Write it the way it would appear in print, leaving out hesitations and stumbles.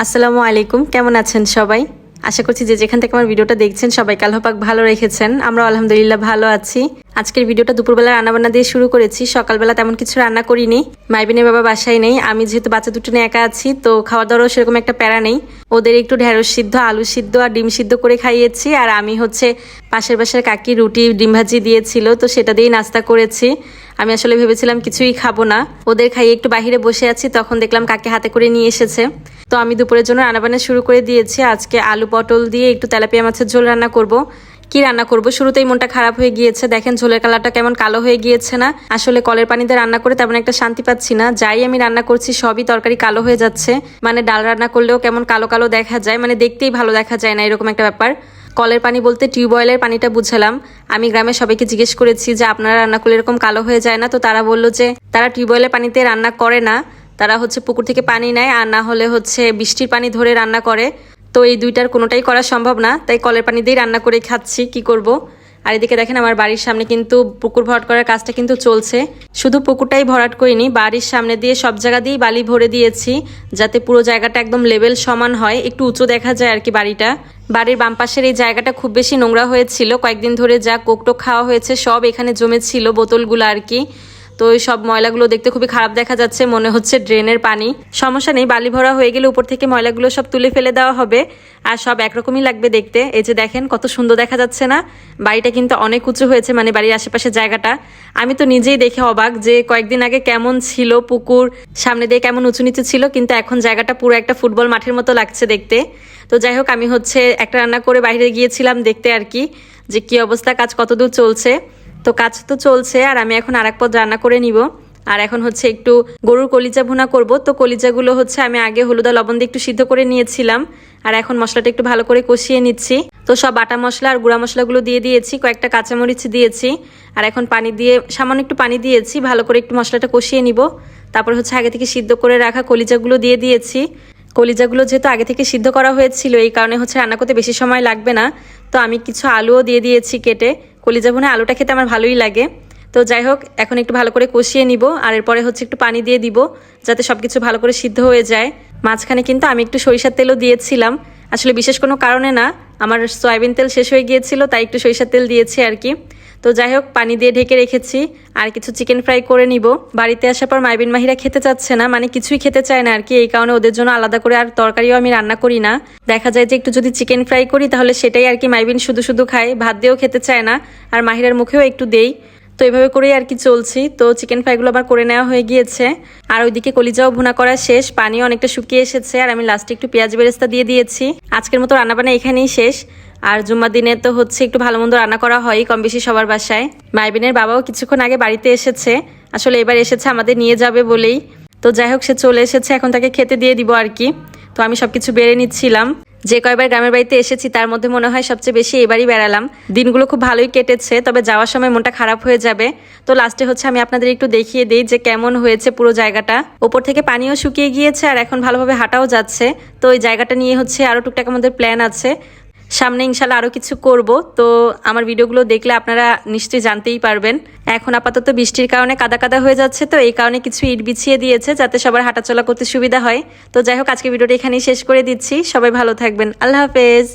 আসসালামু আলাইকুম, কেমন আছেন সবাই? আশা করছি যে যেখান থেকে আমার ভিডিওটা দেখছেন সবাই আল্লাহ পাক ভালো রেখেছেন। আমরা আলহামদুলিল্লাহ ভালো আছি। আজকের ভিডিওটা দুপুরবেলা রান্নাবান্না দিয়ে শুরু করেছি। সকালবেলা তেমন কিছু রান্না করিনি, মাইবিনের বাবা বাসায় নেই, আমি যেহেতু বাচ্চা দুটো নিয়ে একা আছি তো খাওয়া দাওয়ারও সেরকম একটা প্যারা নেই। ওদের একটু ঢেঁড়স সিদ্ধ, আলু সিদ্ধ আর ডিম সিদ্ধ করে খাইয়েছি, আর আমি পাশের বাসার কাকি রুটি ডিম ভাজি দিয়েছিল তো সেটা দিয়েই নাস্তা করেছি। আমি আসলে ভেবেছিলাম কিছুই খাবো না, ওদের খাইয়ে একটু বাহিরে বসে আছি, তখন দেখলাম কাকি হাতে করে নিয়ে এসেছে। তো আমি দুপুরের জন্য রান্নাবান্না শুরু করে দিয়েছি। আজকে আলু পটল দিয়ে একটু তেলাপিয়া মাছের ঝোল রান্না করব। কি রান্না করব, শুরুতেই মনটা খারাপ হয়ে গিয়েছে। দেখেন ঝোলের কালারটা কেমন কালো হয়ে গিয়েছে না? আসলে কলের পানিতে রান্না করে তেমন একটা শান্তি পাচ্ছি না। যাই আমি রান্না করছি সবই তরকারি কালো হয়ে যাচ্ছে, মানে ডাল রান্না করলেও কেমন কালো কালো দেখা যায়, মানে দেখতেই ভালো দেখা যায় না, এরকম একটা ব্যাপার। কলের পানি বলতে টিউবওয়েলের পানিটা বুঝালাম। আমি গ্রামের সবাইকে জিজ্ঞেস করেছি যে আপনারা রান্না করলে এরকম কালো হয়ে যায় না? তো তারা বললো যে তারা টিউবওয়েলের পানিতে রান্না করে না, তারা পুকুর থেকে পানি নেয়, আর না হলে বৃষ্টির পানি ধরে রান্না করে। তো এই দুইটার কোনোটাই করা সম্ভব না, তাই কলের পানি দিয়েই রান্না করে খাচ্ছি, কি করব। আর এদিকে দেখেন আমার বাড়ির সামনে কিন্তু পুকুর ভরাট করার কাজটা কিন্তু চলছে। শুধু পুকুরটাই ভরাট করিনি, বাড়ির সামনে দিয়ে সব জায়গা দিয়েই বালি ভরে দিয়েছি, যাতে পুরো জায়গাটা একদম লেভেল সমান হয়, একটু উঁচু দেখা যায় আর কি বাড়িটা। বাড়ির বাম পাশের এই জায়গাটা খুব বেশি নোংরা হয়েছিল, কয়েকদিন ধরে যা কোকটোক খাওয়া হয়েছে সব এখানে জমেছিল, বোতলগুলো আর কি। তো ওই সব ময়লাগুলো দেখতে খুবই খারাপ দেখা যাচ্ছে, মনে হচ্ছে ড্রেনের পানি। সমস্যা নেই, বালি ভরা হয়ে গেলে উপর থেকে ময়লাগুলো সব তুলে ফেলে দেওয়া হবে, আর সব একরকমই লাগবে দেখতে। এই যে দেখেন কত সুন্দর দেখা যাচ্ছে না? বাড়িটা কিন্তু অনেক উঁচু হয়েছে, মানে বাড়ির আশেপাশে জায়গাটা। আমি তো নিজেই দেখে অবাক যে কয়েকদিন আগে কেমন ছিল পুকুর, সামনে দিয়ে কেমন উঁচু নিচু ছিল, কিন্তু এখন জায়গাটা পুরো একটা ফুটবল মাঠের মতো লাগছে দেখতে। তো যাই হোক, আমি একটা রান্না করে বাইরে গিয়েছিলাম দেখতে আর কি, যে কি অবস্থা, কাজ কতদূর চলছে। তো কাজ তো চলছে, আর আমি এখন আরেক পদ রান্না করে নিব। আর এখন একটু গরুর কলিজা ভুনা করব। তো কলিজাগুলো আমি আগে হলুদ আর লবণ দিয়ে একটু সিদ্ধ করে নিয়েছিলাম, আর এখন মশলাটা একটু ভালো করে কষিয়ে নিচ্ছি। তো সব বাটা মশলা আর গুঁড়া মশলাগুলো দিয়ে দিয়েছি, কয়েকটা কাঁচামরিচ দিয়েছি, আর এখন পানি দিয়ে সামান্য একটু পানি দিয়েছি, ভালো করে একটু মশলাটা কষিয়ে নিব। তারপর আগে থেকে সিদ্ধ করে রাখা কলিজাগুলো দিয়ে দিয়েছি। কলিজাগুলো যেহেতু আগে থেকে সিদ্ধ করা হয়েছিল, এই কারণে রান্না করতে বেশি সময় লাগবে না। তো আমি কিছু আলুও দিয়ে দিয়েছি কেটে, কলিজা ভুনে আলুটা খেতে আমার ভালোই লাগে। তো যাই হোক, এখন একটু ভালো করে কষিয়ে নিব, আর এরপরে একটু পানি দিয়ে দিব, যাতে সবকিছু ভালো করে সিদ্ধ হয়ে যায়। মাঝখানে কিন্তু আমি একটু সরিষার তেলও দিয়েছিলাম, আসলে বিশেষ কোনো কারণে না, আমার সয়াবিন তেল শেষ হয়ে গিয়েছিল, তাই একটু সরিষার তেল দিয়েছি আর কি। তো যাই হোক, পানি দিয়ে ঢেকে রেখেছি, আর কিছু চিকেন ফ্রাই করে নিব। বাড়িতে আসার পর মাইবিন মাহিরা খেতে চাচ্ছে না, মানে কিছুই খেতে চায় না আর কি, এই কারণে ওদের জন্য আলাদা করে আর তরকারিও আমি রান্না করি না। দেখা যায় যে একটু যদি চিকেন ফ্রাই করি তাহলে সেটাই আর কি মাইবিন শুধু শুধু খায়, ভাত দিয়েও খেতে চায় না, আর মাহিরার মুখেও একটু দেই। তো এইভাবে করেই আর কি চলছি। তো চিকেন ফ্রাইগুলো আবার করে নেওয়া হয়ে গিয়েছে, আর ওইদিকে কলিজাও ভুনা করা শেষ, পানিও অনেকটা শুকিয়ে এসেছে, আর আমি লাস্টে একটু পেঁয়াজ বেরেস্তা দিয়ে দিয়েছি। আজকের মতো রান্নাবান্না এখানেই শেষ। আর জুম্মার দিনে তো একটু ভালো মন্দ রান্না করা হয় কম বেশি সবার বাসায়। মাইবিনের বাবাও কিছুক্ষণ আগে বাড়িতে এসেছে, আসলে এবার এসেছে আমাদের নিয়ে যাবে বলেই। তো যাই হোক, সে চলে এসেছে, এখন তাকে খেতে দিয়ে দিব আর কি। তো আমি সবকিছু বেড়ে নিচ্ছিলাম। যে কয়বার গ্রামের বাড়িতে এসেছি তার মধ্যে মনে হয় সবচেয়ে বেশি এবারই বেড়ালাম। দিনগুলো খুব ভালোই কেটেছে, তবে যাওয়ার সময় মনটা খারাপ হয়ে যাবে। তো লাস্টে আমি আপনাদের একটু দেখিয়ে দিই যে কেমন হয়েছে পুরো জায়গাটা। ওপর থেকে পানিও শুকিয়ে গিয়েছে, আর এখন ভালোভাবে হাঁটাও যাচ্ছে। তো ওই জায়গাটা নিয়ে আরো টুকটাক আমাদের প্ল্যান আছে, সামনে ইনশাল্লাহ আরো কিছু করব। তো আমার ভিডিওগুলো দেখলে আপনারা নিশ্চয়ই জানতেই পারবেন। এখন আপাতত বৃষ্টির কারণে কাদা কাদা হয়ে যাচ্ছে, তো এই কারণে কিছু ইট বিছিয়ে দিয়েছে যাতে সবার হাঁটাচলা করতে সুবিধা হয়। তো যাই হোক, আজকে ভিডিওটা এখানেই শেষ করে দিচ্ছি। সবাই ভালো থাকবেন, আল্লাহ হাফেজ।